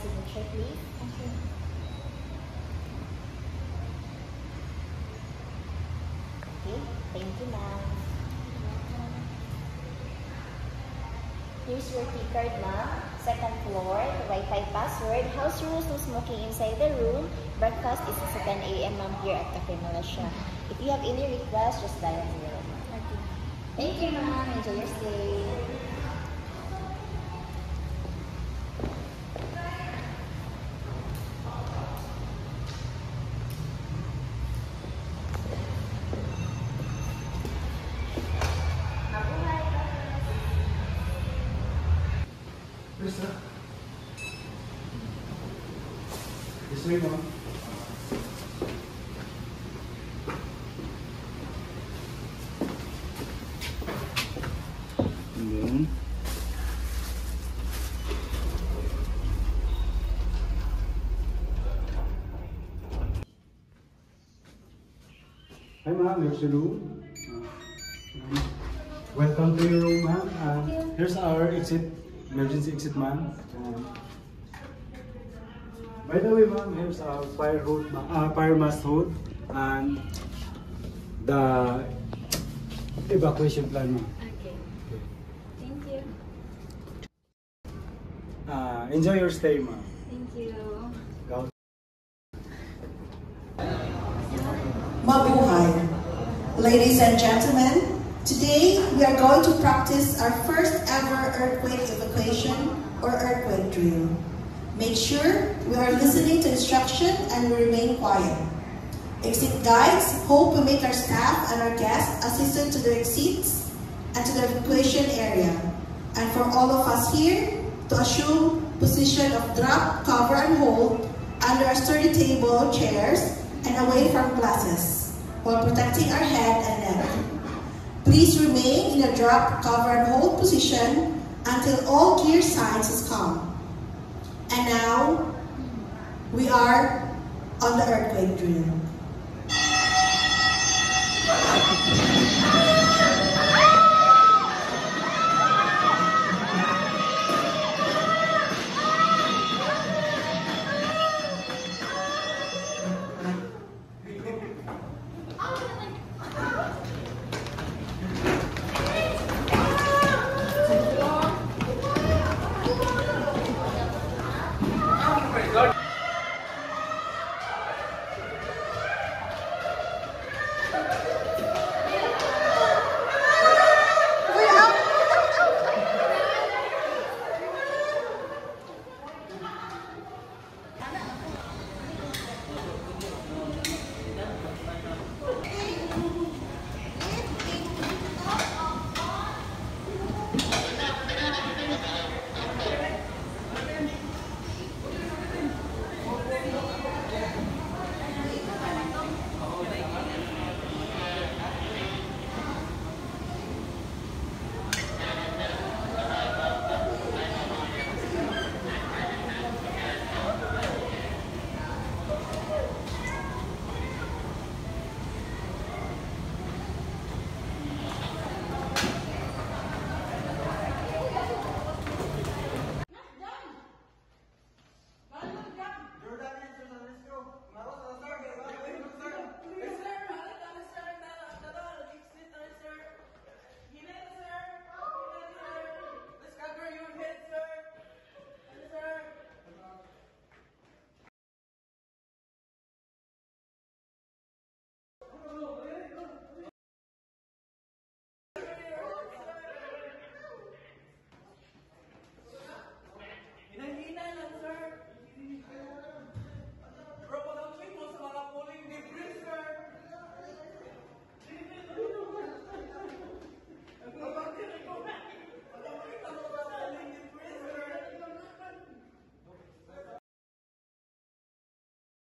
signature, please. Okay. Okay, thank you, ma'am. Here's your key card, ma'am. Second floor, the Wi-Fi password. House rules, no smoking inside the room. Breakfast is at 10 a.m. ma'am here at Cafe Malaysia. If you have any requests, just dial 0. Okay. Thank you, ma'am. Enjoy your stay. This way, ma'am. And then, hi, ma'am. Here's the room. Welcome to your room, ma'am. Here's our exit, emergency exit, ma'am. By the way, ma'am, here's our fire mask hood and the evacuation plan, ma'am. Okay. Thank you. Enjoy your stay, ma'am. Thank you. Go. Mabuhay. Ladies and gentlemen, today we are going to practice our first ever earthquake evacuation or earthquake drill. Make sure we are listening to instruction and we remain quiet. Exit guides hope we make our staff and our guests assistant to their exits and to the evacuation area. And for all of us here, to assume position of drop, cover, and hold under a sturdy table, chairs, and away from glasses, while protecting our head and neck. Please remain in a drop, cover, and hold position until all gear signs is calm. And now, we are on the earthquake drill.